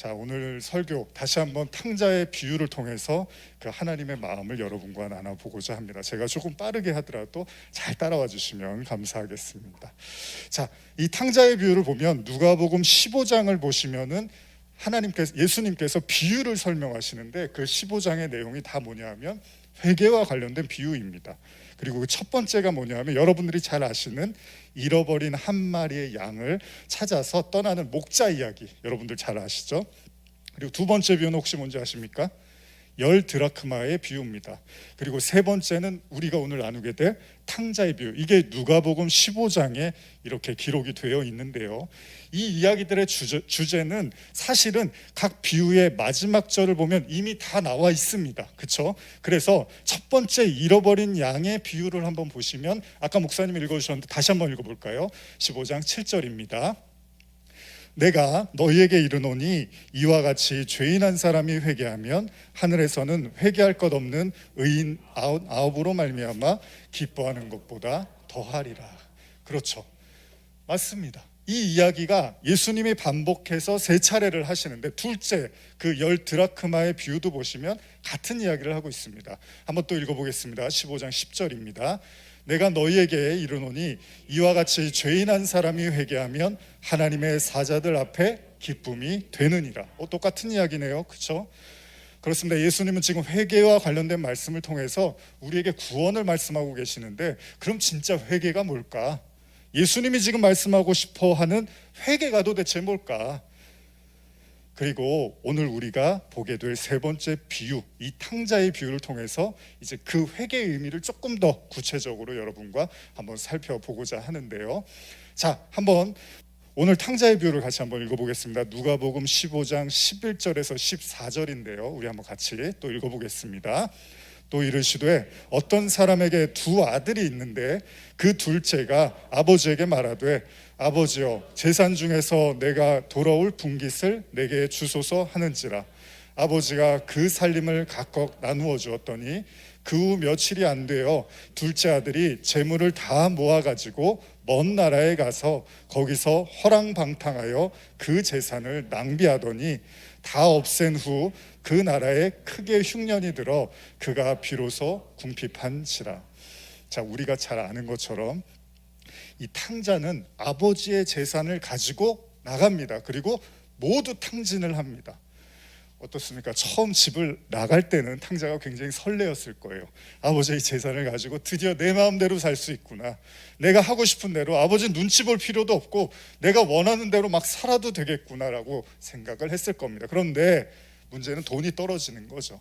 자, 오늘 설교 다시 한번 탕자의 비유를 통해서 그 하나님의 마음을 여러분과 나눠보고자 합니다. 제가 조금 빠르게 하더라도 잘 따라와 주시면 감사하겠습니다. 자, 이 탕자의 비유를 보면 누가복음 15장을 보시면은 예수님께서 비유를 설명하시는데 그 15장의 내용이 다 뭐냐 하면 회개와 관련된 비유입니다. 그리고 그 첫 번째가 뭐냐 하면 여러분들이 잘 아시는 잃어버린 한 마리의 양을 찾아서 떠나는 목자 이야기, 여러분들 잘 아시죠? 그리고 두 번째 비유는 혹시 뭔지 아십니까? 10드라크마의 비유입니다. 그리고 세 번째는 우리가 오늘 나누게 될 탕자의 비유, 이게 누가복음 15장에 이렇게 기록이 되어 있는데요, 이 이야기들의 주제는 사실은 각 비유의 마지막 절을 보면 이미 다 나와 있습니다. 그렇죠? 그래서 첫 번째 잃어버린 양의 비유를 한번 보시면, 아까 목사님이 읽어주셨는데 다시 한번 읽어볼까요? 15장 7절입니다. 내가 너희에게 이르노니 이와 같이 죄인 한 사람이 회개하면 하늘에서는 회개할 것 없는 의인 아홉으로 말미암아 기뻐하는 것보다 더하리라. 그렇죠, 맞습니다. 이 이야기가 예수님이 반복해서 세 차례를 하시는데, 둘째 그 10드라크마의 비유도 보시면 같은 이야기를 하고 있습니다. 한번 또 읽어보겠습니다. 15장 10절입니다. 내가 너희에게 이르노니 이와 같이 죄인 한 사람이 회개하면 하나님의 사자들 앞에 기쁨이 되느니라. 똑같은 이야기네요, 그렇죠? 그렇습니다. 예수님은 지금 회개와 관련된 말씀을 통해서 우리에게 구원을 말씀하고 계시는데, 그럼 진짜 회개가 뭘까? 예수님이 지금 말씀하고 싶어하는 회개가 도대체 뭘까? 그리고 오늘 우리가 보게 될 세 번째 비유, 이 탕자의 비유를 통해서 이제 그 회개의 의미를 조금 더 구체적으로 여러분과 한번 살펴보고자 하는데요. 자, 한번 오늘 탕자의 비유를 같이 한번 읽어보겠습니다. 누가복음 15장 11절에서 14절인데요, 우리 한번 같이 또 읽어보겠습니다. 또 이르시되 어떤 사람에게 두 아들이 있는데 그 둘째가 아버지에게 말하되 아버지여, 재산 중에서 내가 돌아올 분깃을 내게 주소서 하는지라. 아버지가 그 살림을 각각 나누어 주었더니 그 후 며칠이 안 되어 둘째 아들이 재물을 다 모아가지고 먼 나라에 가서 거기서 허랑방탕하여 그 재산을 낭비하더니 다 없앤 후 그 나라에 크게 흉년이 들어 그가 비로소 궁핍한지라. 자, 우리가 잘 아는 것처럼 이 탕자는 아버지의 재산을 가지고 나갑니다. 그리고 모두 탕진을 합니다. 어떻습니까? 처음 집을 나갈 때는 탕자가 굉장히 설레었을 거예요. 아버지의 재산을 가지고 드디어 내 마음대로 살 수 있구나, 내가 하고 싶은 대로, 아버지 눈치 볼 필요도 없고 내가 원하는 대로 막 살아도 되겠구나라고 생각을 했을 겁니다. 그런데 문제는 돈이 떨어지는 거죠.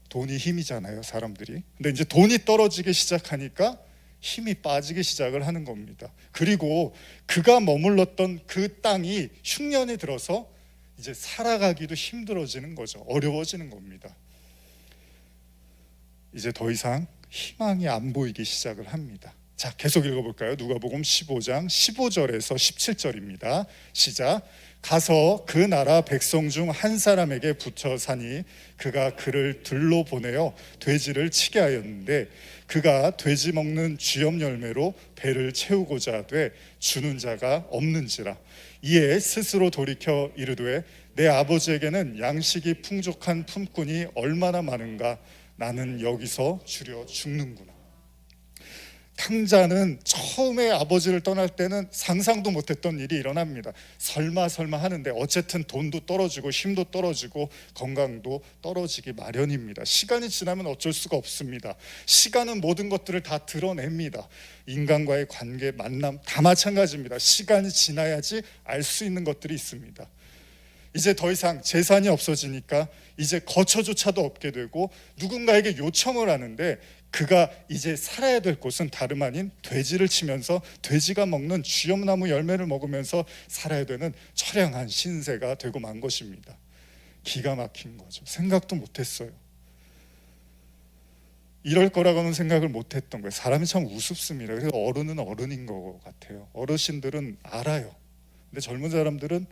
돈이 힘이잖아요, 사람들이. 근데 이제 돈이 떨어지기 시작하니까 힘이 빠지기 시작을 하는 겁니다. 그리고 그가 머물렀던 그 땅이 흉년이 들어서 이제 살아가기도 힘들어지는 거죠. 어려워지는 겁니다. 이제 더 이상 희망이 안 보이기 시작을 합니다. 자, 계속 읽어볼까요? 누가복음 15장 15절에서 17절입니다. 시작. 가서 그 나라 백성 중 한 사람에게 붙여 사니 그가 그를 들로 보내어 돼지를 치게 하였는데 그가 돼지 먹는 쥐염 열매로 배를 채우고자 하되 주는 자가 없는지라. 이에 스스로 돌이켜 이르되 내 아버지에게는 양식이 풍족한 품꾼이 얼마나 많은가, 나는 여기서 주려 죽는구나. 탕자는 처음에 아버지를 떠날 때는 상상도 못했던 일이 일어납니다. 설마 하는데 어쨌든 돈도 떨어지고 힘도 떨어지고 건강도 떨어지기 마련입니다. 시간이 지나면 어쩔 수가 없습니다. 시간은 모든 것들을 다 드러냅니다. 인간과의 관계, 만남 다 마찬가지입니다. 시간이 지나야지 알 수 있는 것들이 있습니다. 이제 더 이상 재산이 없어지니까 이제 거처조차도 없게 되고 누군가에게 요청을 하는데 그가 이제 살아야 될 곳은 다름 아닌 돼지를 치면서 돼지가 먹는 쥐염나무 열매를 먹으면서 살아야 되는 처량한 신세가 되고 만 것입니다. 기가 막힌 거죠. 생각도 못했어요. 이럴 거라고는 생각을 못했던 거예요. 사람이 참 우습습니다. 그래서 어른은 어른인 것 같아요. 어르신들은 알아요. 근데 젊은 사람들은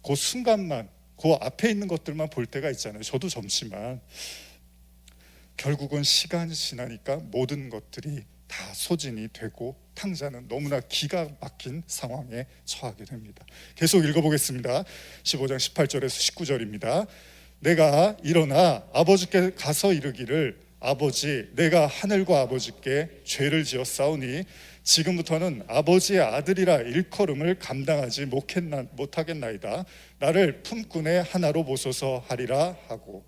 그 순간만, 그 앞에 있는 것들만 볼 때가 있잖아요. 저도 젊지만 결국은 시간이 지나니까 모든 것들이 다 소진이 되고 탕자는 너무나 기가 막힌 상황에 처하게 됩니다. 계속 읽어보겠습니다. 15장 18절에서 19절입니다. 내가 일어나 아버지께 가서 이르기를 아버지 내가 하늘과 아버지께 죄를 지었사오니 지금부터는 아버지의 아들이라 일컬음을 감당하지 못하겠나이다. 나를 품꾼의 하나로 보소서 하리라 하고,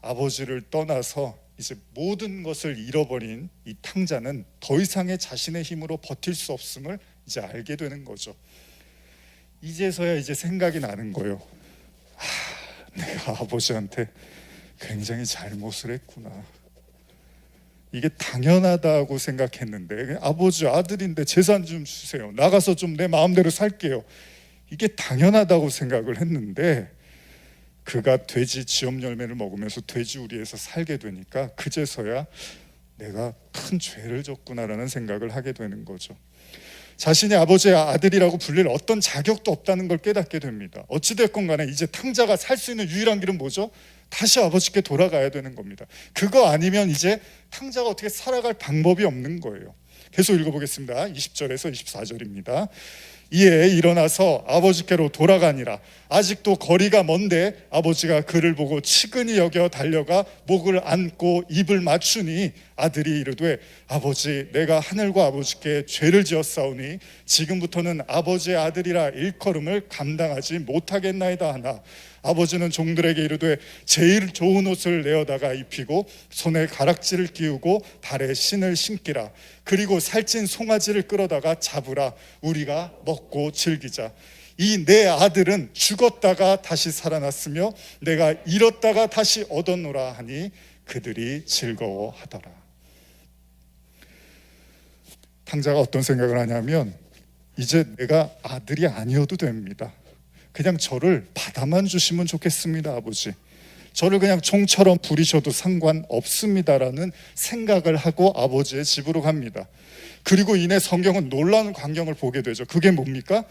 아버지를 떠나서 이제 모든 것을 잃어버린 이 탕자는 더 이상의 자신의 힘으로 버틸 수 없음을 이제 알게 되는 거죠. 이제서야 이제 생각이 나는 거예요. 내가 아버지한테 굉장히 잘못을 했구나. 이게 당연하다고 생각했는데, 아버지 아들인데 재산 좀 주세요, 나가서 좀 내 마음대로 살게요, 이게 당연하다고 생각을 했는데, 그가 돼지 지업 열매를 먹으면서 돼지우리에서 살게 되니까 그제서야 내가 큰 죄를 졌구나라는 생각을 하게 되는 거죠. 자신이 아버지의 아들이라고 불릴 어떤 자격도 없다는 걸 깨닫게 됩니다. 어찌됐건 간에 이제 탕자가 살 수 있는 유일한 길은 뭐죠? 다시 아버지께 돌아가야 되는 겁니다. 그거 아니면 이제 탕자가 어떻게 살아갈 방법이 없는 거예요. 계속 읽어보겠습니다. 20절에서 24절입니다. 이에 일어나서 아버지께로 돌아가니라. 아직도 거리가 먼데 아버지가 그를 보고 치근히 여겨 달려가 목을 안고 입을 맞추니 아들이 이르되 아버지 내가 하늘과 아버지께 죄를 지었사오니 지금부터는 아버지의 아들이라 일컬음을 감당하지 못하겠나이다 하나, 아버지는 종들에게 이르되 제일 좋은 옷을 내어다가 입히고 손에 가락지를 끼우고 발에 신을 신기라. 그리고 살찐 송아지를 끌어다가 잡으라. 우리가 먹고 즐기자. 이 내 아들은 죽었다가 다시 살아났으며 내가 잃었다가 다시 얻었노라 하니 그들이 즐거워하더라. 탕자가 어떤 생각을 하냐면, 이제 내가 아들이 아니어도 됩니다. 그냥 저를 받아만 주시면 좋겠습니다, 아버지. 저를 그냥 종처럼 부리셔도 상관없습니다라는 생각을 하고 아버지의 집으로 갑니다. 그리고 이내 성경은 놀라운 광경을 보게 되죠. 그게 뭡니까?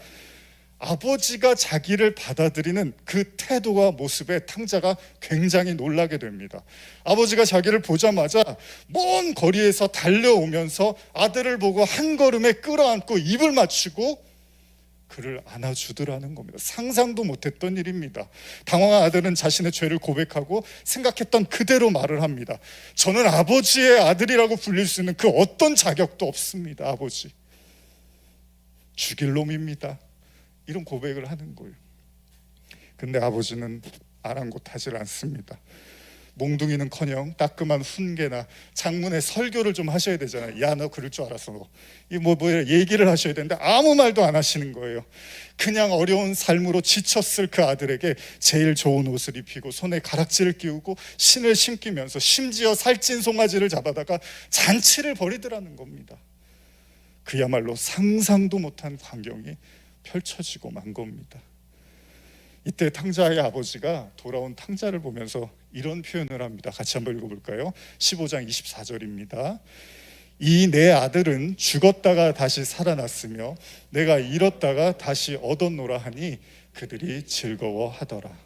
아버지가 자기를 받아들이는 그 태도와 모습에 탕자가 굉장히 놀라게 됩니다. 아버지가 자기를 보자마자 먼 거리에서 달려오면서 아들을 보고 한 걸음에 끌어안고 입을 맞추고 그를 안아주더라는 겁니다. 상상도 못했던 일입니다. 당황한 아들은 자신의 죄를 고백하고 생각했던 그대로 말을 합니다. 저는 아버지의 아들이라고 불릴 수 있는 그 어떤 자격도 없습니다. 아버지, 죽일 놈입니다. 이런 고백을 하는 거예요. 근데 아버지는 아랑곳하지 않습니다. 몽둥이는커녕 따끔한 훈계나 장문의 설교를 좀 하셔야 되잖아요. 야, 너 그럴 줄 알았어. 뭐 얘기를 하셔야 되는데 아무 말도 안 하시는 거예요. 그냥 어려운 삶으로 지쳤을 그 아들에게 제일 좋은 옷을 입히고 손에 가락지를 끼우고 신을 신기면서 심지어 살찐 송아지를 잡아다가 잔치를 벌이더라는 겁니다. 그야말로 상상도 못한 광경이 펼쳐지고 만 겁니다. 이때 탕자의 아버지가 돌아온 탕자를 보면서 이런 표현을 합니다. 같이 한번 읽어볼까요? 15장 24절입니다. 이 내 아들은 죽었다가 다시 살아났으며 내가 잃었다가 다시 얻었노라 하니 그들이 즐거워하더라.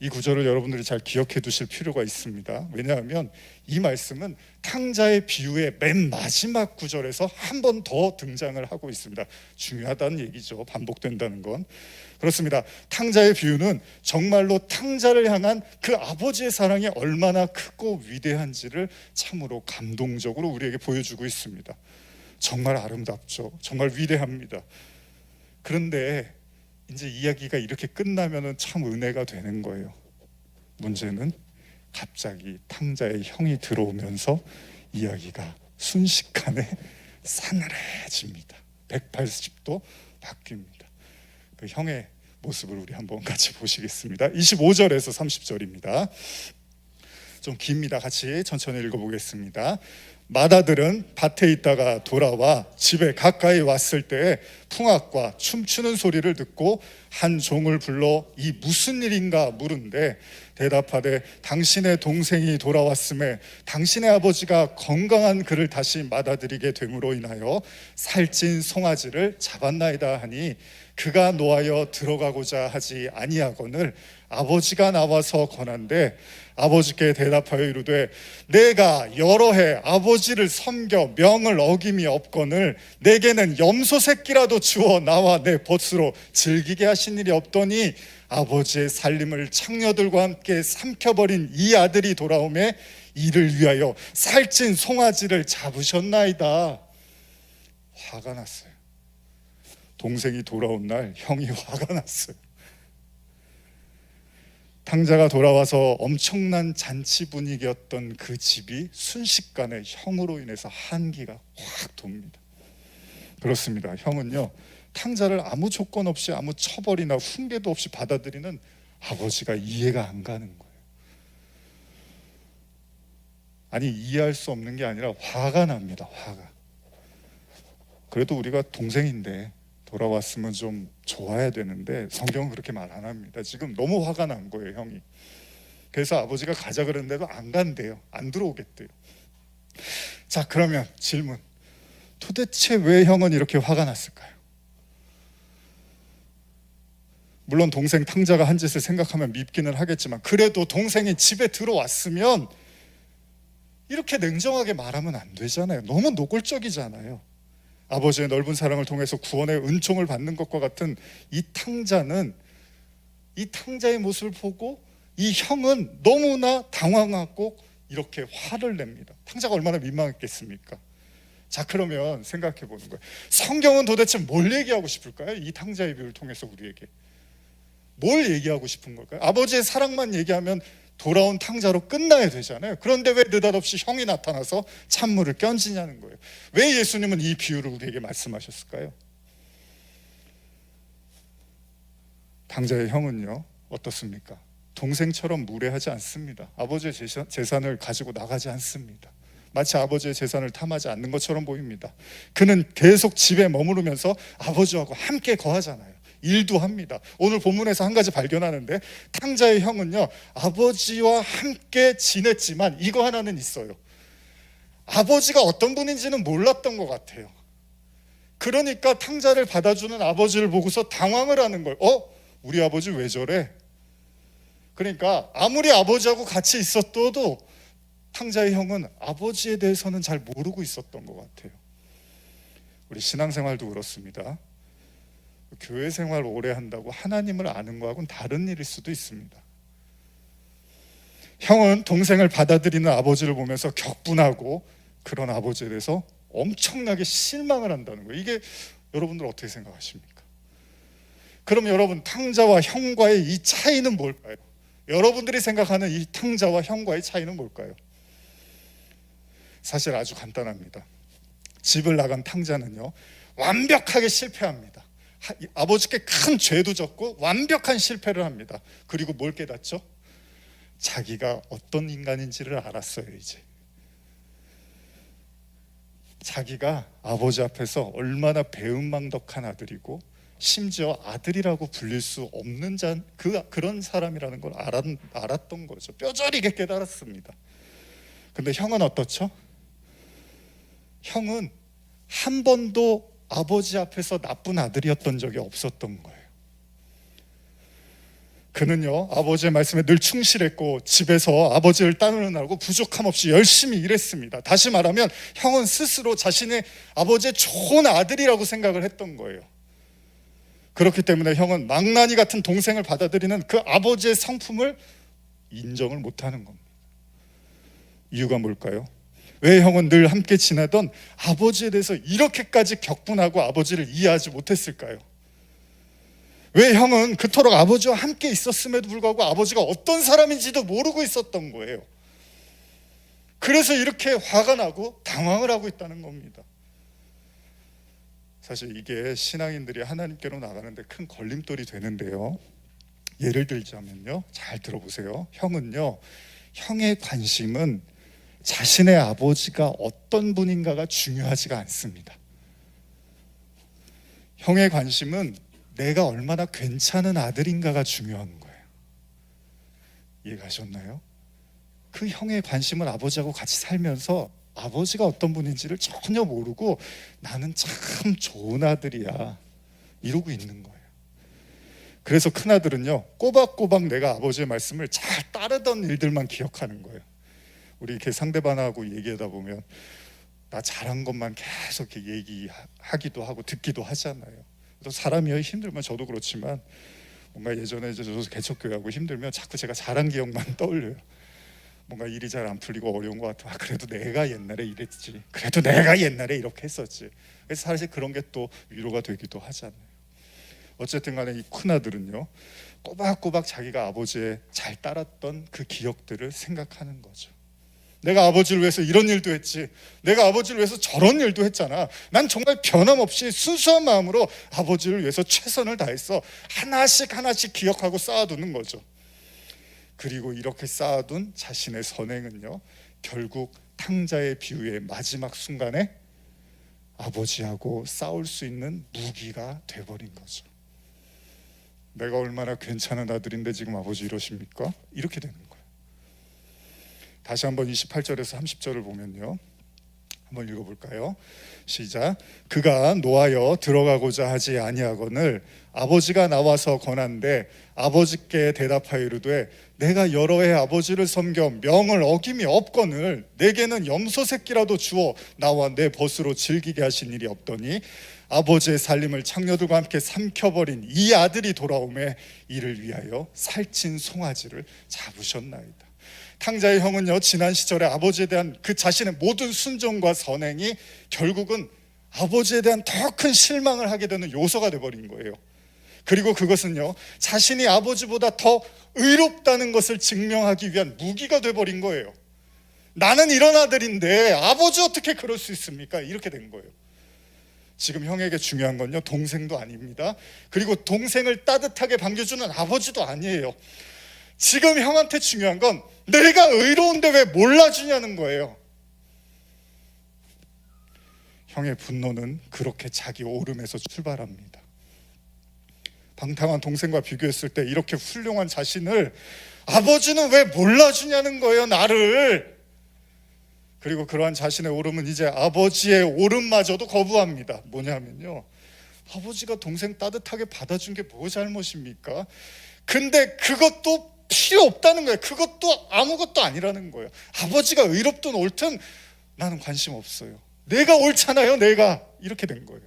이 구절을 여러분들이 잘 기억해 두실 필요가 있습니다. 왜냐하면 이 말씀은 탕자의 비유의 맨 마지막 구절에서 한 번 더 등장을 하고 있습니다. 중요하다는 얘기죠. 반복된다는 건. 그렇습니다. 탕자의 비유는 정말로 탕자를 향한 그 아버지의 사랑이 얼마나 크고 위대한지를 참으로 감동적으로 우리에게 보여주고 있습니다. 정말 아름답죠. 정말 위대합니다. 그런데 이제 이야기가 이렇게 끝나면은 참 은혜가 되는 거예요. 문제는 갑자기 탕자의 형이 들어오면서 이야기가 순식간에 싸늘해집니다. 180도 바뀝니다. 그 형의 모습을 우리 한번 같이 보시겠습니다. 25절에서 30절입니다. 좀 깁니다. 같이 천천히 읽어보겠습니다. 맏아들은 밭에 있다가 돌아와 집에 가까이 왔을 때 풍악과 춤추는 소리를 듣고 한 종을 불러 이 무슨 일인가 물은데 대답하되 당신의 동생이 돌아왔음에 당신의 아버지가 건강한 그를 다시 맞아들이게 됨으로 인하여 살찐 송아지를 잡았나이다 하니 그가 노하여 들어가고자 하지 아니하거늘 아버지가 나와서 권한대 아버지께 대답하여 이르되 내가 여러 해 아버지를 섬겨 명을 어김이 없거늘 내게는 염소 새끼라도 주어 나와 내 벗으로 즐기게 하신 일이 없더니 아버지의 살림을 창녀들과 함께 삼켜버린 이 아들이 돌아오매 이를 위하여 살찐 송아지를 잡으셨나이다. 화가 났어요. 동생이 돌아온 날 형이 화가 났어요. 탕자가 돌아와서 엄청난 잔치 분위기였던 그 집이 순식간에 형으로 인해서 한기가 확 돕니다. 그렇습니다. 형은요, 탕자를 아무 조건 없이 아무 처벌이나 훈계도 없이 받아들이는 아버지가 이해가 안 가는 거예요. 아니, 이해할 수 없는 게 아니라 화가 납니다. 화가. 그래도 우리가 동생인데 돌아왔으면 좀 좋아야 되는데 성경은 그렇게 말 안 합니다. 지금 너무 화가 난 거예요, 형이. 그래서 아버지가 가자 그랬는데도 안 간대요. 안 들어오겠대요. 자, 그러면 질문. 도대체 왜 형은 이렇게 화가 났을까요? 물론 동생 탕자가 한 짓을 생각하면 밉기는 하겠지만 그래도 동생이 집에 들어왔으면 이렇게 냉정하게 말하면 안 되잖아요. 너무 노골적이잖아요. 아버지의 넓은 사랑을 통해서 구원의 은총을 받는 것과 같은 이 탕자는 이 탕자의 모습을 보고 이 형은 너무나 당황하고 이렇게 화를 냅니다. 탕자가 얼마나 민망했겠습니까? 자, 그러면 생각해 보는 거예요. 성경은 도대체 뭘 얘기하고 싶을까요? 이 탕자의 비유를 통해서 우리에게 뭘 얘기하고 싶은 걸까요? 아버지의 사랑만 얘기하면 돌아온 탕자로 끝나야 되잖아요. 그런데 왜 느닷없이 형이 나타나서 찬물을 끼얹으냐는 거예요. 왜 예수님은 이 비유를 우리에게 말씀하셨을까요? 탕자의 형은요, 어떻습니까? 동생처럼 무례하지 않습니다. 아버지의 재산을 가지고 나가지 않습니다. 마치 아버지의 재산을 탐하지 않는 것처럼 보입니다. 그는 계속 집에 머무르면서 아버지하고 함께 거하잖아요. 일도 합니다. 오늘 본문에서 한 가지 발견하는데 탕자의 형은요, 아버지와 함께 지냈지만 이거 하나는 있어요. 아버지가 어떤 분인지는 몰랐던 것 같아요. 그러니까 탕자를 받아주는 아버지를 보고서 당황을 하는 거예요. 우리 아버지 왜 저래? 그러니까 아무리 아버지하고 같이 있었어도 탕자의 형은 아버지에 대해서는 잘 모르고 있었던 것 같아요. 우리 신앙생활도 그렇습니다. 교회 생활 오래 한다고 하나님을 아는 거하고는 다른 일일 수도 있습니다. 형은 동생을 받아들이는 아버지를 보면서 격분하고 그런 아버지에 대해서 엄청나게 실망을 한다는 거예요. 이게 여러분들 어떻게 생각하십니까? 그럼 여러분, 탕자와 형과의 이 차이는 뭘까요? 여러분들이 생각하는 이 탕자와 형과의 차이는 뭘까요? 사실 아주 간단합니다. 집을 나간 탕자는요, 완벽하게 실패합니다. 아버지께 큰 죄도 졌고 완벽한 실패를 합니다. 그리고 뭘 깨닫죠? 자기가 어떤 인간인지를 알았어요. 이제 자기가 아버지 앞에서 얼마나 배은망덕한 아들이고 심지어 아들이라고 불릴 수 없는 그런 사람이라는 걸 알았던 거죠. 뼈저리게 깨달았습니다. 근데 형은 어떻죠? 형은 한 번도 아버지 앞에서 나쁜 아들이었던 적이 없었던 거예요. 그는요, 아버지의 말씀에 늘 충실했고 집에서 아버지를 따르느라고 부족함 없이 열심히 일했습니다. 다시 말하면 형은 스스로 자신의 아버지의 좋은 아들이라고 생각을 했던 거예요. 그렇기 때문에 형은 망나니 같은 동생을 받아들이는 그 아버지의 성품을 인정을 못하는 겁니다. 이유가 뭘까요? 왜 형은 늘 함께 지내던 아버지에 대해서 이렇게까지 격분하고 아버지를 이해하지 못했을까요? 왜 형은 그토록 아버지와 함께 있었음에도 불구하고 아버지가 어떤 사람인지도 모르고 있었던 거예요. 그래서 이렇게 화가 나고 당황을 하고 있다는 겁니다. 사실 이게 신앙인들이 하나님께로 나가는데 큰 걸림돌이 되는데요, 예를 들자면요, 잘 들어보세요. 형은요, 형의 관심은 자신의 아버지가 어떤 분인가가 중요하지가 않습니다. 형의 관심은 내가 얼마나 괜찮은 아들인가가 중요한 거예요. 이해가셨나요? 그 형의 관심은 아버지하고 같이 살면서 아버지가 어떤 분인지를 전혀 모르고 나는 참 좋은 아들이야 이러고 있는 거예요. 그래서 큰아들은요, 꼬박꼬박 내가 아버지의 말씀을 잘 따르던 일들만 기억하는 거예요. 우리 이렇게 상대방하고 얘기하다 보면 나 잘한 것만 계속 이렇게 얘기하기도 하고 듣기도 하잖아요. 또 사람이 힘들면, 저도 그렇지만 뭔가 예전에 저도 개척교회하고 힘들면 자꾸 제가 잘한 기억만 떠올려요. 뭔가 일이 잘 안 풀리고 어려운 것 같으면 그래도 내가 옛날에 이랬지, 그래도 내가 옛날에 이렇게 했었지. 그래서 사실 그런 게 또 위로가 되기도 하잖아요. 어쨌든 간에 이 큰아들은요, 꼬박꼬박 자기가 아버지의 잘 따랐던 그 기억들을 생각하는 거죠. 내가 아버지를 위해서 이런 일도 했지, 내가 아버지를 위해서 저런 일도 했잖아. 난 정말 변함없이 순수한 마음으로 아버지를 위해서 최선을 다했어. 하나씩 하나씩 기억하고 쌓아두는 거죠. 그리고 이렇게 쌓아둔 자신의 선행은요, 결국 탕자의 비유의 마지막 순간에 아버지하고 싸울 수 있는 무기가 돼버린 거죠. 내가 얼마나 괜찮은 아들인데 지금 아버지 이러십니까? 이렇게 되는 거예요. 다시 한번 28절에서 30절을 보면요, 한번 읽어볼까요? 시작. 그가 노하여 들어가고자 하지 아니하거늘 아버지가 나와서 권한대 아버지께 대답하여 이르되 내가 여러 해 아버지를 섬겨 명을 어김이 없거늘 내게는 염소 새끼라도 주어 나와 내 벗으로 즐기게 하신 일이 없더니 아버지의 살림을 창녀들과 함께 삼켜버린 이 아들이 돌아오매 이를 위하여 살찐 송아지를 잡으셨나이다. 탕자의 형은요, 지난 시절에 아버지에 대한 그 자신의 모든 순종과 선행이 결국은 아버지에 대한 더 큰 실망을 하게 되는 요소가 되어버린 거예요. 그리고 그것은요, 자신이 아버지보다 더 의롭다는 것을 증명하기 위한 무기가 되어버린 거예요. 나는 이런 아들인데 아버지 어떻게 그럴 수 있습니까? 이렇게 된 거예요. 지금 형에게 중요한 건요, 동생도 아닙니다. 그리고 동생을 따뜻하게 반겨주는 아버지도 아니에요. 지금 형한테 중요한 건 내가 의로운데 왜 몰라주냐는 거예요. 형의 분노는 그렇게 자기 오름에서 출발합니다. 방탕한 동생과 비교했을 때 이렇게 훌륭한 자신을 아버지는 왜 몰라주냐는 거예요, 나를. 그리고 그러한 자신의 오름은 이제 아버지의 오름마저도 거부합니다. 뭐냐면요, 아버지가 동생 따뜻하게 받아준 게 뭐 잘못입니까? 근데 그것도 필요 없다는 거예요. 그것도 아무것도 아니라는 거예요. 아버지가 의롭든 옳든 나는 관심 없어요. 내가 옳잖아요, 내가. 이렇게 된 거예요.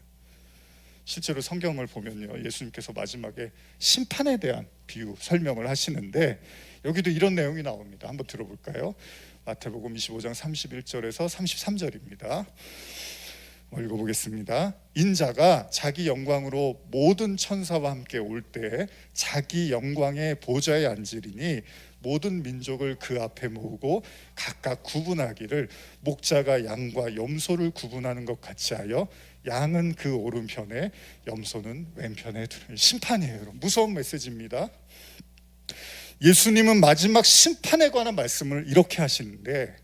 실제로 성경을 보면요, 예수님께서 마지막에 심판에 대한 비유 설명을 하시는데 여기도 이런 내용이 나옵니다. 한번 들어볼까요? 마태복음 25장 31절에서 33절입니다. 읽어보겠습니다. 인자가 자기 영광으로 모든 천사와 함께 올 때 자기 영광의 보좌에 앉으리니 모든 민족을 그 앞에 모으고 각각 구분하기를 목자가 양과 염소를 구분하는 것 같이 하여 양은 그 오른편에 염소는 왼편에 두는 심판이에요. 여러분, 무서운 메시지입니다. 예수님은 마지막 심판에 관한 말씀을 이렇게 하시는데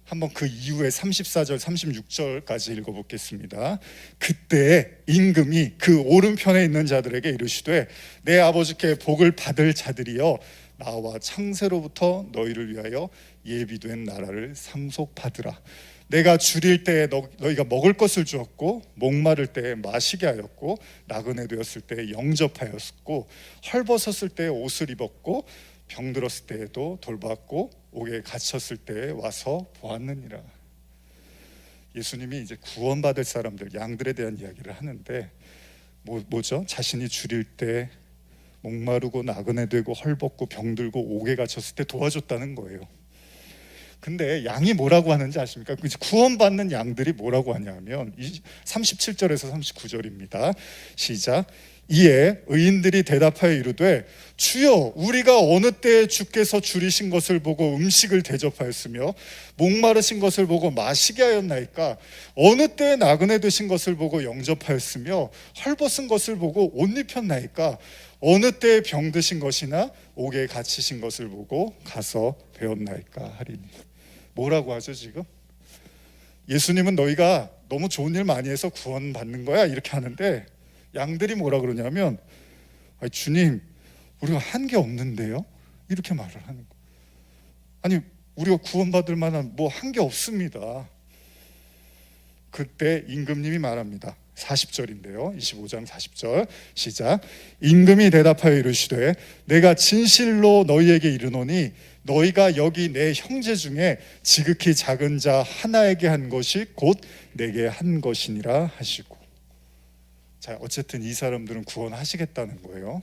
한번 그 이후에 34절 36절까지 읽어보겠습니다. 그때 임금이 그 오른편에 있는 자들에게 이르시되 내 아버지께 복을 받을 자들이여 나와 창세로부터 너희를 위하여 예비된 나라를 상속받으라. 내가 줄일 때에 너희가 먹을 것을 주었고 목마를 때에 마시게 하였고 나그네 되었을 때에 영접하였고 헐벗었을 때에 옷을 입었고 병들었을 때에도 돌봤고 옥에 갇혔을 때에 와서 보았느니라. 예수님이 이제 구원받을 사람들, 양들에 대한 이야기를 하는데 뭐죠? 자신이 줄일 때 목마르고 나그네 되고 헐벗고 병들고 옥에 갇혔을 때 도와줬다는 거예요. 근데 양이 뭐라고 하는지 아십니까? 구원받는 양들이 뭐라고 하냐면 37절에서 39절입니다. 시작. 이에 의인들이 대답하여 이르되 주여 우리가 어느 때에 주께서 줄이신 것을 보고 음식을 대접하였으며 목마르신 것을 보고 마시게 하였나이까? 어느 때에 나그네 되신 것을 보고 영접하였으며 헐벗은 것을 보고 옷 입혔나이까? 어느 때에 병드신 것이나 옥에 갇히신 것을 보고 가서 배웠나이까 하리니. 뭐라고 하죠 지금? 예수님은 너희가 너무 좋은 일 많이 해서 구원받는 거야 이렇게 하는데 양들이 뭐라 그러냐면 아니, 주님 우리가 한 게 없는데요? 이렇게 말을 하는 거예요. 아니 우리가 구원받을 만한 뭐 한 게 없습니다. 그때 임금님이 말합니다. 40절인데요 25장 40절 시작. 임금이 대답하여 이르시되 내가 진실로 너희에게 이르노니 너희가 여기 내 형제 중에 지극히 작은 자 하나에게 한 것이 곧 내게 한 것이니라 하시고. 자, 어쨌든 이 사람들은 구원하시겠다는 거예요.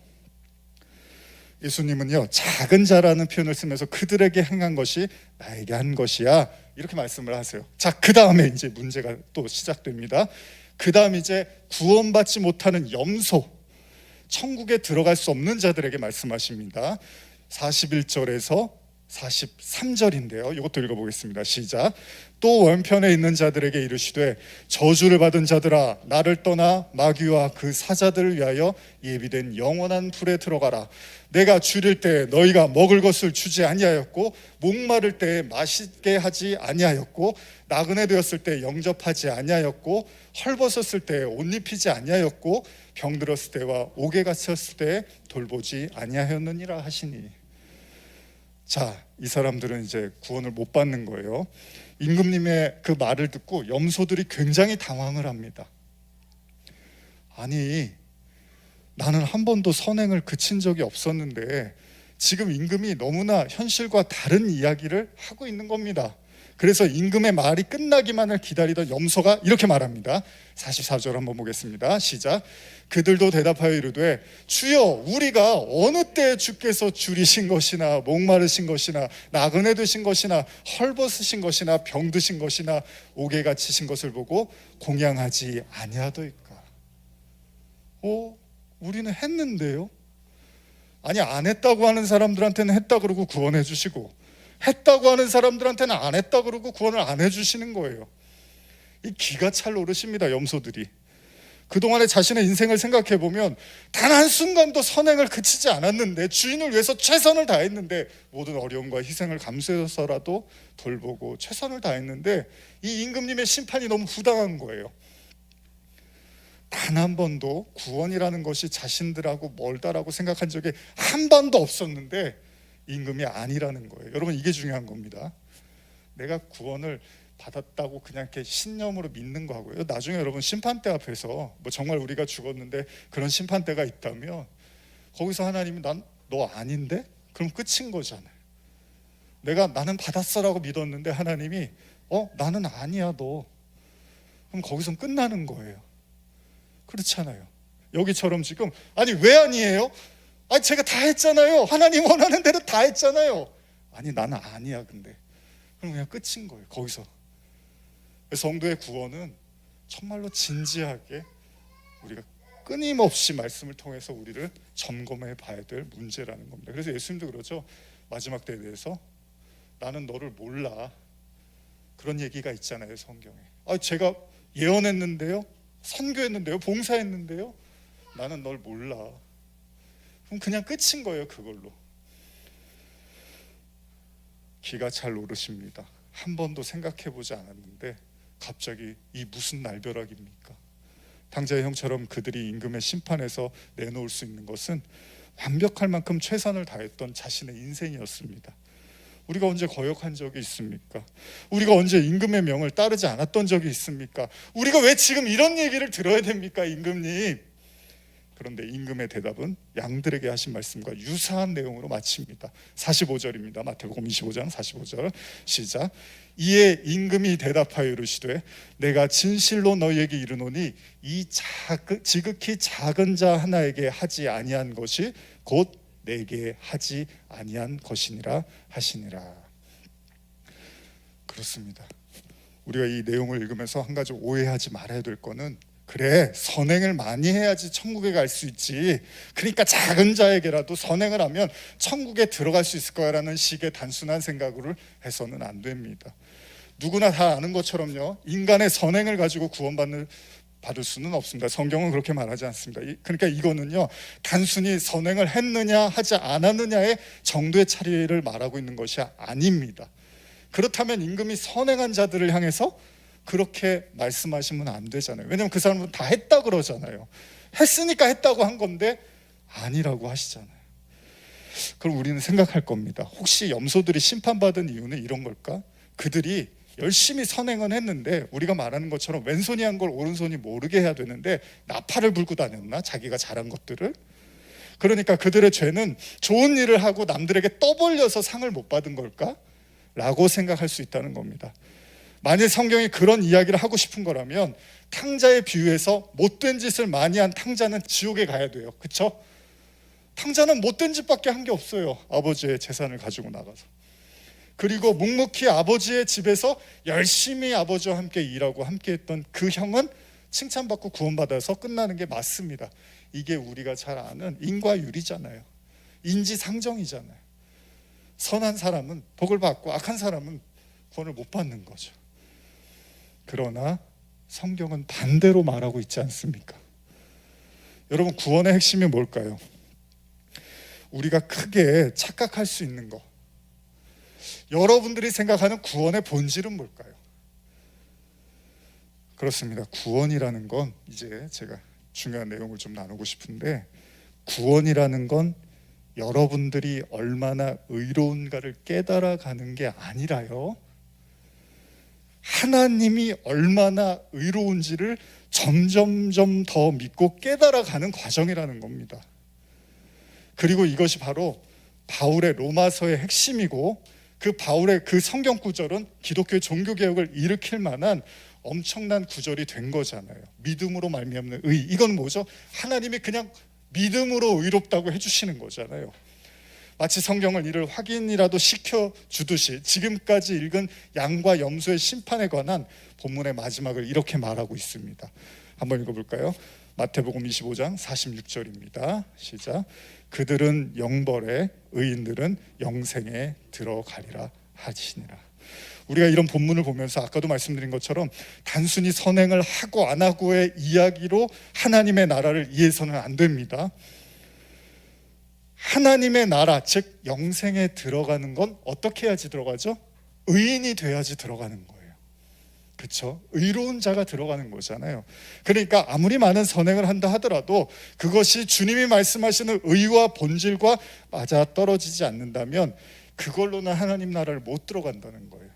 예수님은요 작은 자라는 표현을 쓰면서 그들에게 행한 것이 나에게 한 것이야 이렇게 말씀을 하세요. 자, 그 다음에 이제 문제가 또 시작됩니다. 그 다음 이제 구원받지 못하는 염소, 천국에 들어갈 수 없는 자들에게 말씀하십니다. 41절에서 43절인데요 이것도 읽어보겠습니다. 시작. 또 원편에 있는 자들에게 이르시되 저주를 받은 자들아 나를 떠나 마귀와 그 사자들을 위하여 예비된 영원한 불에 들어가라. 내가 줄일 때 너희가 먹을 것을 주지 아니하였고 목마를 때 마시게 하지 아니하였고 나그네 되었을 때 영접하지 아니하였고 헐벗었을 때 옷 입히지 아니하였고 병들었을 때와 옥에 갇혔을 때 돌보지 아니하였느니라 하시니. 자, 이 사람들은 이제 구원을 못 받는 거예요. 임금님의 그 말을 듣고 염소들이 굉장히 당황을 합니다. 아니 나는 한 번도 선행을 그친 적이 없었는데 지금 임금이 너무나 현실과 다른 이야기를 하고 있는 겁니다. 그래서 임금의 말이 끝나기만을 기다리던 염소가 이렇게 말합니다. 44절 한번 보겠습니다. 시작. 그들도 대답하여 이르되 주여 우리가 어느 때에 주께서 줄이신 것이나 목마르신 것이나 나그네 되신 것이나 헐벗으신 것이나 병드신 것이나 옥에 갇히신 것을 보고 공양하지 아니하더이까. 우리는 했는데요. 아니 안 했다고 하는 사람들한테는 했다 그러고 구원해 주시고 했다고 하는 사람들한테는 안 했다 그러고 구원을 안 해주시는 거예요. 이 기가 찰 노릇입니다. 염소들이 그동안의 자신의 인생을 생각해 보면 단 한순간도 선행을 그치지 않았는데 주인을 위해서 최선을 다했는데 모든 어려움과 희생을 감수해서라도 돌보고 최선을 다했는데 이 임금님의 심판이 너무 부당한 거예요. 단 한 번도 구원이라는 것이 자신들하고 멀다라고 생각한 적이 한 번도 없었는데 임금이 아니라는 거예요. 여러분 이게 중요한 겁니다. 내가 구원을 받았다고 그냥 이렇게 신념으로 믿는 거하고요. 나중에 여러분 심판대 앞에서 뭐 정말 우리가 죽었는데 그런 심판대가 있다면 거기서 하나님이 난 너 아닌데? 그럼 끝인 거잖아요. 나는 받았어라고 믿었는데 하나님이 나는 아니야 너. 그럼 거기서 끝나는 거예요. 그렇잖아요. 여기처럼 지금 아니 왜 아니에요? 아니 제가 다 했잖아요. 하나님 원하는 대로 다 했잖아요. 아니 나는 아니야. 근데 그럼 그냥 끝인 거예요. 거기서. 성도의 구원은 정말로 진지하게 우리가 끊임없이 말씀을 통해서 우리를 점검해 봐야 될 문제라는 겁니다. 그래서 예수님도 그러죠. 마지막 때에 대해서 나는 너를 몰라. 그런 얘기가 있잖아요. 성경에. 제가 예언했는데요. 선교했는데요. 봉사했는데요. 나는 널 몰라. 그럼 그냥 끝인 거예요. 그걸로. 기가 찰 노릇입니다. 한 번도 생각해보지 않았는데 갑자기 이 무슨 날벼락입니까? 당자의 형처럼 그들이 임금의 심판에서 내놓을 수 있는 것은 완벽할 만큼 최선을 다했던 자신의 인생이었습니다. 우리가 언제 거역한 적이 있습니까? 우리가 언제 임금의 명을 따르지 않았던 적이 있습니까? 우리가 왜 지금 이런 얘기를 들어야 됩니까? 임금님. 그런데 임금의 대답은 양들에게 하신 말씀과 유사한 내용으로 마칩니다. 45절입니다. 마태복음 25장 45절 시작. 이에 임금이 대답하여 이르시되 내가 진실로 너희에게 이르노니 이 지극히 작은 자 하나에게 하지 아니한 것이 곧 내게 하지 아니한 것이니라 하시니라. 그렇습니다. 우리가 이 내용을 읽으면서 한 가지 오해하지 말아야 될 거는 그래 선행을 많이 해야지 천국에 갈 수 있지 그러니까 작은 자에게라도 선행을 하면 천국에 들어갈 수 있을 거야라는 식의 단순한 생각으로 해서는 안 됩니다. 누구나 다 아는 것처럼요 인간의 선행을 가지고 받을 수는 없습니다. 성경은 그렇게 말하지 않습니다. 그러니까 이거는요 단순히 선행을 했느냐 하지 않았느냐의 정도의 차이를 말하고 있는 것이 아닙니다. 그렇다면 임금이 선행한 자들을 향해서 그렇게 말씀하시면 안 되잖아요. 왜냐하면 그 사람은 다 했다 그러잖아요. 했으니까 했다고 한 건데 아니라고 하시잖아요. 그럼 우리는 생각할 겁니다. 혹시 염소들이 심판받은 이유는 이런 걸까? 그들이 열심히 선행은 했는데 우리가 말하는 것처럼 왼손이 한 걸 오른손이 모르게 해야 되는데 나팔을 불고 다녔나? 자기가 잘한 것들을. 그러니까 그들의 죄는 좋은 일을 하고 남들에게 떠벌려서 상을 못 받은 걸까? 라고 생각할 수 있다는 겁니다. 만일 성경이 그런 이야기를 하고 싶은 거라면 탕자의 비유에서 못된 짓을 많이 한 탕자는 지옥에 가야 돼요. 그렇죠? 탕자는 못된 짓밖에 한 게 없어요. 아버지의 재산을 가지고 나가서. 그리고 묵묵히 아버지의 집에서 열심히 아버지와 함께 일하고 함께 했던 그 형은 칭찬받고 구원받아서 끝나는 게 맞습니다. 이게 우리가 잘 아는 인과율이잖아요. 인지상정이잖아요. 선한 사람은 복을 받고 악한 사람은 구원을 못 받는 거죠. 그러나 성경은 반대로 말하고 있지 않습니까? 여러분, 구원의 핵심이 뭘까요? 우리가 크게 착각할 수 있는 거, 여러분들이 생각하는 구원의 본질은 뭘까요? 그렇습니다. 구원이라는 건, 이제 제가 중요한 내용을 좀 나누고 싶은데, 구원이라는 건 여러분들이 얼마나 의로운가를 깨달아가는 게 아니라요, 하나님이 얼마나 의로운지를 점점점 더 믿고 깨달아가는 과정이라는 겁니다. 그리고 이것이 바로 바울의 로마서의 핵심이고, 그 바울의 그 성경 구절은 기독교의 종교개혁을 일으킬 만한 엄청난 구절이 된 거잖아요. 믿음으로 말미암는 의. 이건 뭐죠? 하나님이 그냥 믿음으로 의롭다고 해주시는 거잖아요. 마치 성경을 이를 확인이라도 시켜주듯이 지금까지 읽은 양과 염소의 심판에 관한 본문의 마지막을 이렇게 말하고 있습니다. 한번 읽어볼까요? 마태복음 25장 46절입니다. 시작. 그들은 영벌에, 의인들은 영생에 들어가리라 하시니라. 우리가 이런 본문을 보면서 아까도 말씀드린 것처럼 단순히 선행을 하고 안 하고의 이야기로 하나님의 나라를 이해해서는 안 됩니다. 하나님의 나라, 즉 영생에 들어가는 건 어떻게 해야지 들어가죠? 의인이 돼야지 들어가는 거예요. 그렇죠? 의로운 자가 들어가는 거잖아요. 그러니까 아무리 많은 선행을 한다 하더라도 그것이 주님이 말씀하시는 의와 본질과 맞아 떨어지지 않는다면 그걸로는 하나님 나라를 못 들어간다는 거예요.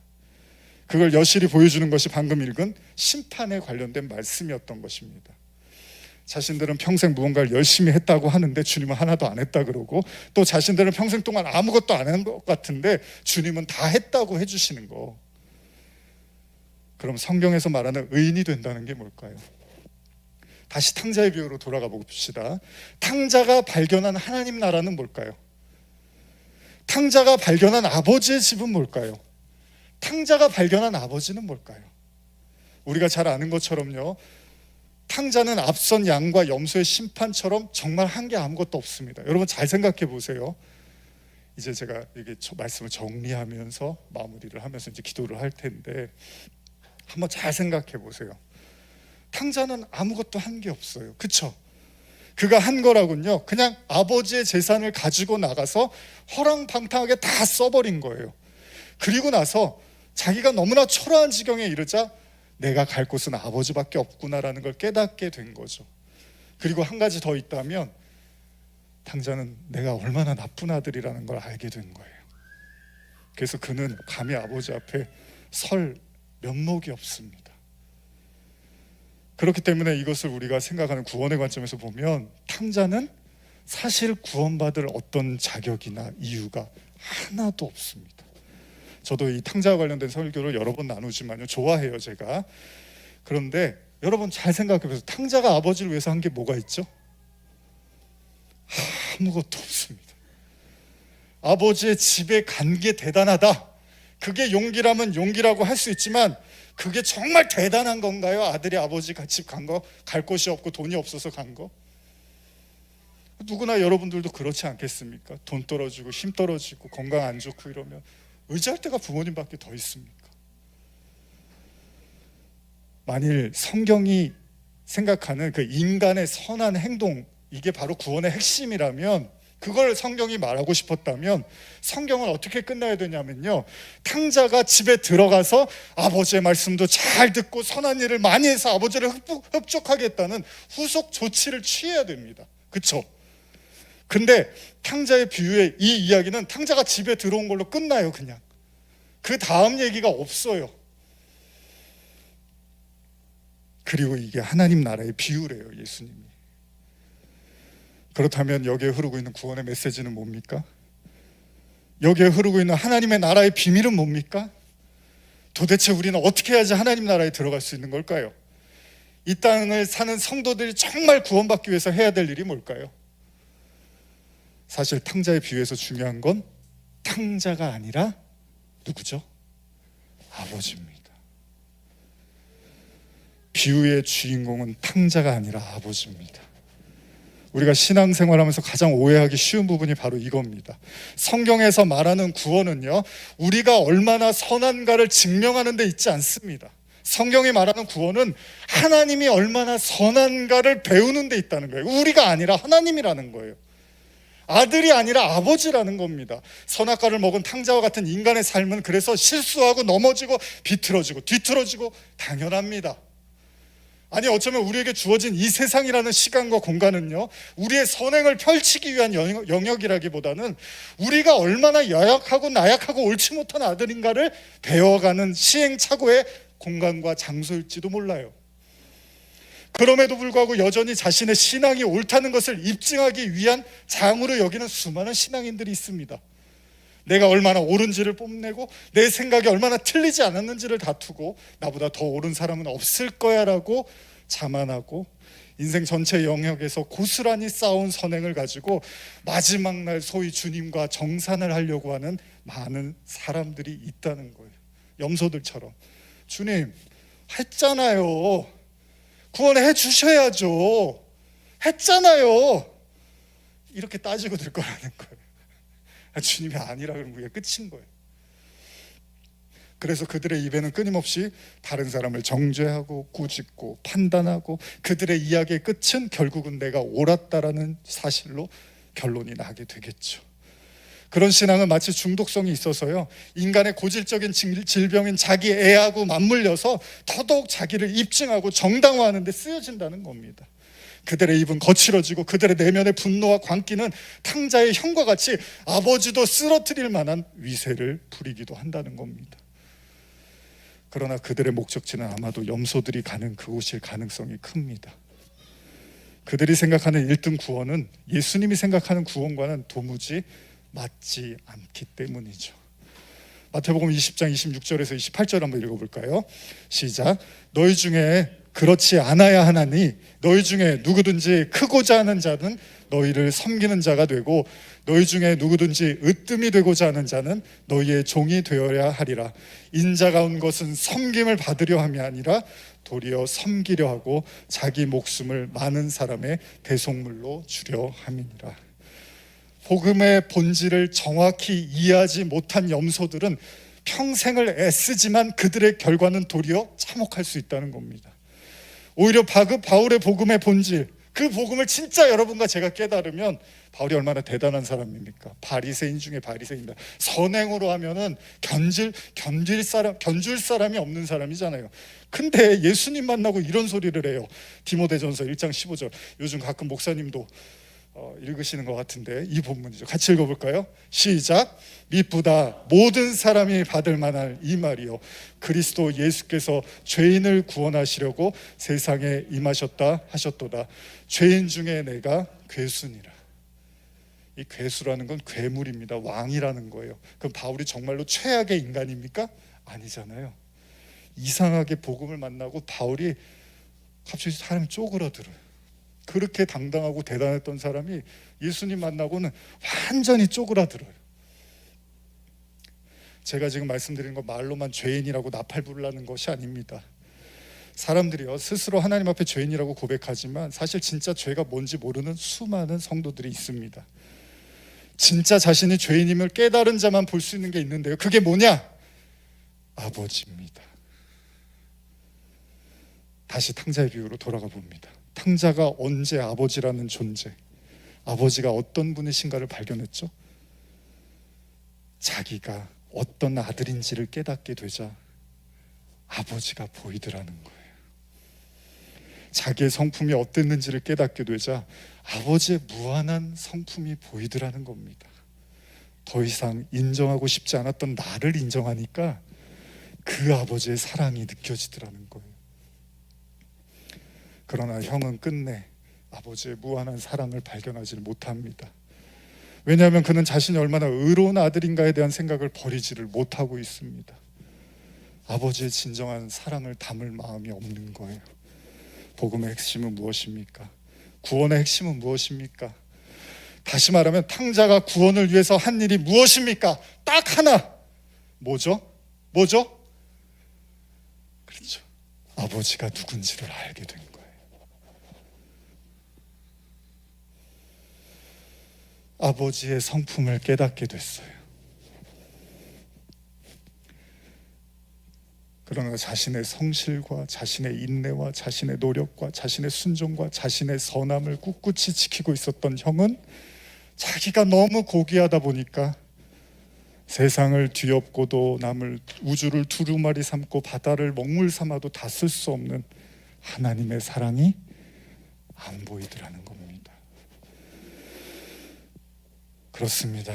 그걸 여실히 보여주는 것이 방금 읽은 심판에 관련된 말씀이었던 것입니다. 자신들은 평생 무언가를 열심히 했다고 하는데 주님은 하나도 안 했다 그러고, 또 자신들은 평생 동안 아무것도 안 한 것 같은데 주님은 다 했다고 해주시는 거. 그럼 성경에서 말하는 의인이 된다는 게 뭘까요? 다시 탕자의 비유로 돌아가 봅시다. 탕자가 발견한 하나님 나라는 뭘까요? 탕자가 발견한 아버지의 집은 뭘까요? 탕자가 발견한 아버지는 뭘까요? 우리가 잘 아는 것처럼요, 탕자는 앞선 양과 염소의 심판처럼 정말 한 게 아무것도 없습니다. 여러분 잘 생각해 보세요. 이제 제가 이게 말씀을 정리하면서 마무리를 하면서 이제 기도를 할 텐데, 한번 잘 생각해 보세요. 탕자는 아무것도 한 게 없어요. 그렇죠? 그가 한 거라군요, 그냥 아버지의 재산을 가지고 나가서 허랑방탕하게 다 써버린 거예요. 그리고 나서 자기가 너무나 초라한 지경에 이르자 내가 갈 곳은 아버지밖에 없구나라는 걸 깨닫게 된 거죠. 그리고 한 가지 더 있다면, 탕자는 내가 얼마나 나쁜 아들이라는 걸 알게 된 거예요. 그래서 그는 감히 아버지 앞에 설 면목이 없습니다. 그렇기 때문에 이것을 우리가 생각하는 구원의 관점에서 보면 탕자는 사실 구원받을 어떤 자격이나 이유가 하나도 없습니다. 저도 이 탕자와 관련된 설교를 여러 번 나누지만요, 좋아해요 제가. 그런데 여러분 잘 생각해 보세요. 탕자가 아버지를 위해서 한 게 뭐가 있죠? 아무것도 없습니다. 아버지의 집에 간 게 대단하다, 그게 용기라면 용기라고 할 수 있지만 그게 정말 대단한 건가요? 아들이 아버지 집 간 거, 갈 곳이 없고 돈이 없어서 간 거? 누구나 여러분들도 그렇지 않겠습니까? 돈 떨어지고 힘 떨어지고 건강 안 좋고 이러면 의지할 때가 부모님밖에 더 있습니까? 만일 성경이 생각하는 그 인간의 선한 행동, 이게 바로 구원의 핵심이라면 그걸 성경이 말하고 싶었다면 성경은 어떻게 끝나야 되냐면요, 탕자가 집에 들어가서 아버지의 말씀도 잘 듣고 선한 일을 많이 해서 아버지를 흡족하겠다는 후속 조치를 취해야 됩니다. 그렇죠? 근데 탕자의 비유의 이 이야기는 탕자가 집에 들어온 걸로 끝나요. 그냥 그 다음 얘기가 없어요. 그리고 이게 하나님 나라의 비유래요, 예수님이. 그렇다면 여기에 흐르고 있는 구원의 메시지는 뭡니까? 여기에 흐르고 있는 하나님의 나라의 비밀은 뭡니까? 도대체 우리는 어떻게 해야지 하나님 나라에 들어갈 수 있는 걸까요? 이 땅을 사는 성도들이 정말 구원받기 위해서 해야 될 일이 뭘까요? 사실 탕자의 비유에서 중요한 건 탕자가 아니라 누구죠? 아버지입니다. 비유의 주인공은 탕자가 아니라 아버지입니다. 우리가 신앙생활하면서 가장 오해하기 쉬운 부분이 바로 이겁니다. 성경에서 말하는 구원은요, 우리가 얼마나 선한가를 증명하는 데 있지 않습니다. 성경이 말하는 구원은 하나님이 얼마나 선한가를 배우는 데 있다는 거예요. 우리가 아니라 하나님이라는 거예요. 아들이 아니라 아버지라는 겁니다. 선악과를 먹은 탕자와 같은 인간의 삶은 그래서 실수하고 넘어지고 비틀어지고 뒤틀어지고 당연합니다. 아니, 어쩌면 우리에게 주어진 이 세상이라는 시간과 공간은요, 우리의 선행을 펼치기 위한 영역이라기보다는 우리가 얼마나 연약하고 나약하고 옳지 못한 아들인가를 배워가는 시행착오의 공간과 장소일지도 몰라요. 그럼에도 불구하고 여전히 자신의 신앙이 옳다는 것을 입증하기 위한 장으로 여기는 수많은 신앙인들이 있습니다. 내가 얼마나 옳은지를 뽐내고 내 생각이 얼마나 틀리지 않았는지를 다투고 나보다 더 옳은 사람은 없을 거야 라고 자만하고 인생 전체 영역에서 고스란히 쌓아온 선행을 가지고 마지막 날 소위 주님과 정산을 하려고 하는 많은 사람들이 있다는 거예요. 염소들처럼 주님 했잖아요, 구원해 주셔야죠, 했잖아요, 이렇게 따지고 들 거라는 거예요. 주님이 아니라 그러면 그게 끝인 거예요. 그래서 그들의 입에는 끊임없이 다른 사람을 정죄하고 꾸짖고 판단하고 그들의 이야기의 끝은 결국은 내가 옳았다라는 사실로 결론이 나게 되겠죠. 그런 신앙은 마치 중독성이 있어서요, 인간의 고질적인 질병인 자기 애하고 맞물려서 더더욱 자기를 입증하고 정당화하는 데 쓰여진다는 겁니다. 그들의 입은 거칠어지고 그들의 내면의 분노와 광기는 탕자의 형과 같이 아버지도 쓰러뜨릴 만한 위세를 부리기도 한다는 겁니다. 그러나 그들의 목적지는 아마도 염소들이 가는 그곳일 가능성이 큽니다. 그들이 생각하는 1등 구원은 예수님이 생각하는 구원과는 도무지 맞지 않기 때문이죠. 마태복음 20장 26절에서 28절 한번 읽어볼까요? 시작. 너희 중에 그렇지 않아야 하나니 너희 중에 누구든지 크고자 하는 자는 너희를 섬기는 자가 되고 너희 중에 누구든지 으뜸이 되고자 하는 자는 너희의 종이 되어야 하리라. 인자가 온 것은 섬김을 받으려 함이 아니라 도리어 섬기려 하고 자기 목숨을 많은 사람의 대속물로 주려 함이니라. 복음의 본질을 정확히 이해하지 못한 염소들은 평생을 애쓰지만 그들의 결과는 도리어 참혹할 수 있다는 겁니다. 오히려 바울의 복음의 본질, 그 복음을 진짜 여러분과 제가 깨달으면 바울이 얼마나 대단한 사람입니까? 바리새인 중에 바리새인이다. 선행으로 하면은 견줄 사람이 없는 사람이잖아요. 근데 예수님 만나고 이런 소리를 해요. 디모데전서 1장 15절. 요즘 가끔 목사님도 읽으시는 것 같은데 이 본문이죠. 같이 읽어볼까요? 시작. 미쁘다 모든 사람이 받을 만한 이 말이요 그리스도 예수께서 죄인을 구원하시려고 세상에 임하셨다 하셨도다. 죄인 중에 내가 괴수니라. 이 괴수라는 건 괴물입니다. 왕이라는 거예요. 그럼 바울이 정말로 최악의 인간입니까? 아니잖아요. 이상하게 복음을 만나고 바울이 갑자기 사람이 쪼그라들어요. 그렇게 당당하고 대단했던 사람이 예수님 만나고는 완전히 쪼그라들어요. 제가 지금 말씀드리는 건 말로만 죄인이라고 나팔 부르라는 것이 아닙니다. 사람들이요 스스로 하나님 앞에 죄인이라고 고백하지만 사실 진짜 죄가 뭔지 모르는 수많은 성도들이 있습니다. 진짜 자신이 죄인임을 깨달은 자만 볼 수 있는 게 있는데요, 그게 뭐냐? 아버지입니다. 다시 탕자의 비유로 돌아가 봅니다. 탕자가 언제 아버지라는 존재, 아버지가 어떤 분이신가를 발견했죠. 자기가 어떤 아들인지를 깨닫게 되자 아버지가 보이더라는 거예요. 자기의 성품이 어땠는지를 깨닫게 되자 아버지의 무한한 성품이 보이더라는 겁니다. 더 이상 인정하고 싶지 않았던 나를 인정하니까 그 아버지의 사랑이 느껴지더라는 거예요. 그러나 형은 끝내 아버지의 무한한 사랑을 발견하지 못합니다. 왜냐하면 그는 자신이 얼마나 의로운 아들인가에 대한 생각을 버리지를 못하고 있습니다. 아버지의 진정한 사랑을 담을 마음이 없는 거예요. 복음의 핵심은 무엇입니까? 구원의 핵심은 무엇입니까? 다시 말하면 탕자가 구원을 위해서 한 일이 무엇입니까? 딱 하나. 뭐죠? 그렇죠. 아버지가 누군지를 알게 된 거예요. 아버지의 성품을 깨닫게 됐어요. 그러나 자신의 성실과 자신의 인내와 자신의 노력과 자신의 순종과 자신의 선함을 꿋꿋이 지키고 있었던 형은 자기가 너무 고귀하다 보니까 세상을 뒤엎고도 남을 우주를 두루마리 삼고 바다를 먹물 삼아도 다 쓸 수 없는 하나님의 사랑이 안 보이더라는 겁니다. 그렇습니다.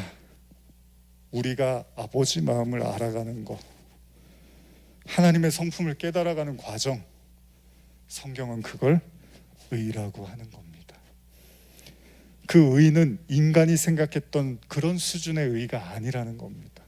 우리가 아버지 마음을 알아가는 것, 하나님의 성품을 깨달아가는 과정, 성경은 그걸 의라고 하는 겁니다. 그 의는 인간이 생각했던 그런 수준의 의가 아니라는 겁니다.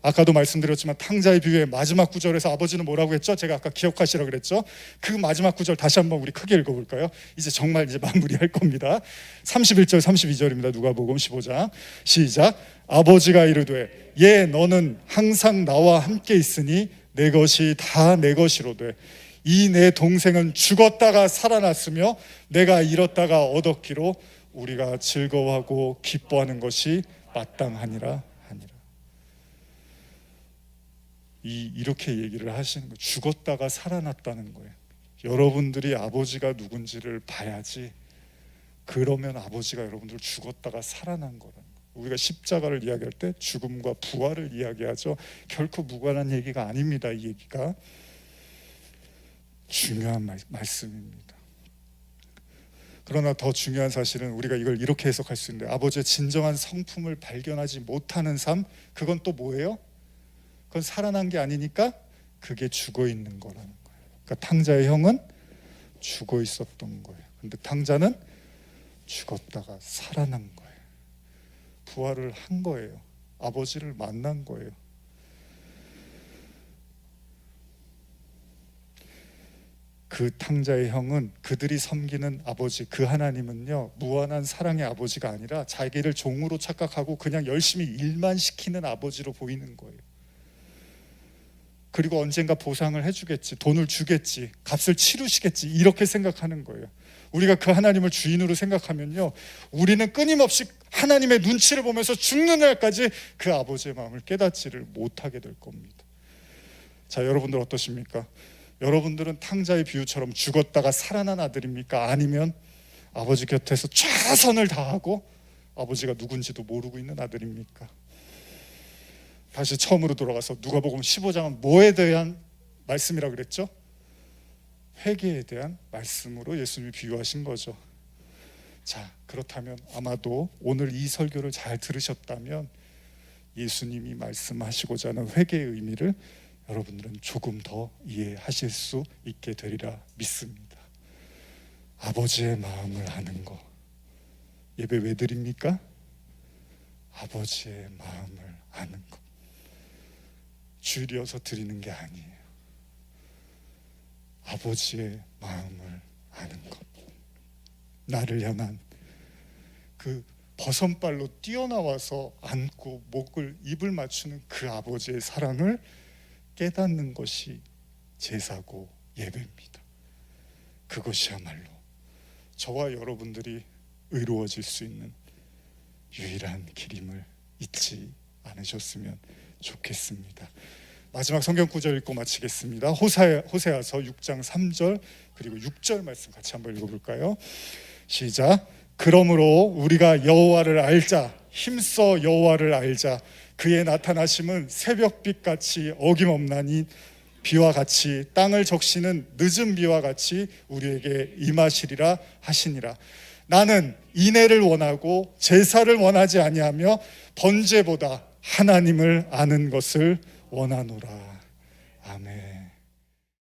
아까도 말씀드렸지만 탕자의 비유의 마지막 구절에서 아버지는 뭐라고 했죠? 제가 아까 기억하시라고 그랬죠? 그 마지막 구절 다시 한번 우리 크게 읽어볼까요? 이제 정말 마무리할 겁니다. 31절 32절입니다. 누가복음 15장 시작. 아버지가 이르되 예 너는 항상 나와 함께 있으니 내 것이 다 내 것이로되 이 내 동생은 죽었다가 살아났으며 내가 잃었다가 얻었기로 우리가 즐거워하고 기뻐하는 것이 마땅하니라 하니라. 이렇게 얘기를 하시는 거예요. 죽었다가 살아났다는 거예요. 여러분들이 아버지가 누군지를 봐야지. 그러면 아버지가 여러분들 죽었다가 살아난 거라는 거예요. 우리가 십자가를 이야기할 때 죽음과 부활을 이야기하죠. 결코 무관한 얘기가 아닙니다. 이 얘기가 중요한 말씀입니다. 그러나 더 중요한 사실은 우리가 이걸 이렇게 해석할 수 있는데 아버지의 진정한 성품을 발견하지 못하는 삶, 그건 또 뭐예요? 그건 살아난 게 아니니까 그게 죽어 있는 거라는 거예요. 그러니까 탕자의 형은 죽어 있었던 거예요. 근데 탕자는 죽었다가 살아난 거예요. 부활을 한 거예요. 아버지를 만난 거예요. 그 탕자의 형은 그들이 섬기는 아버지, 그 하나님은요 무한한 사랑의 아버지가 아니라 자기를 종으로 착각하고 그냥 열심히 일만 시키는 아버지로 보이는 거예요. 그리고 언젠가 보상을 해주겠지, 돈을 주겠지, 값을 치르시겠지, 이렇게 생각하는 거예요. 우리가 그 하나님을 주인으로 생각하면요 우리는 끊임없이 하나님의 눈치를 보면서 죽는 날까지 그 아버지의 마음을 깨닫지를 못하게 될 겁니다. 자, 여러분들 어떠십니까? 여러분들은 탕자의 비유처럼 죽었다가 살아난 아들입니까? 아니면 아버지 곁에서 최선을 다하고 아버지가 누군지도 모르고 있는 아들입니까? 다시 처음으로 돌아가서 누가복음 15장은 뭐에 대한 말씀이라고 그랬죠? 회개에 대한 말씀으로 예수님이 비유하신 거죠. 자, 그렇다면 아마도 오늘 이 설교를 잘 들으셨다면 예수님이 말씀하시고자 하는 회개의 의미를 여러분들은 조금 더 이해하실 수 있게 되리라 믿습니다. 아버지의 마음을 아는 거, 예배 왜 드립니까? 아버지의 마음을 아는 것, 줄여서 드리는 게 아니에요. 아버지의 마음을 아는 것, 나를 향한 그 버선발로 뛰어나와서 안고 목을 입을 맞추는 그 아버지의 사랑을 깨닫는 것이 제사고 예배입니다. 그것이야말로 저와 여러분들이 의로워질 수 있는 유일한 길임을 잊지 않으셨으면 좋겠습니다. 마지막 성경 구절 읽고 마치겠습니다. 호세아서 6장 3절 그리고 6절 말씀 같이 한번 읽어볼까요? 시작. 그러므로 우리가 여호와를 알자, 힘써 여호와를 알자. 그의 나타나심은 새벽빛 같이 어김없나니 비와 같이 땅을 적시는 늦은 비와 같이 우리에게 임하시리라 하시니라. 나는 인애를 원하고 제사를 원하지 아니하며 번제보다 하나님을 아는 것을 원하노라. 아멘.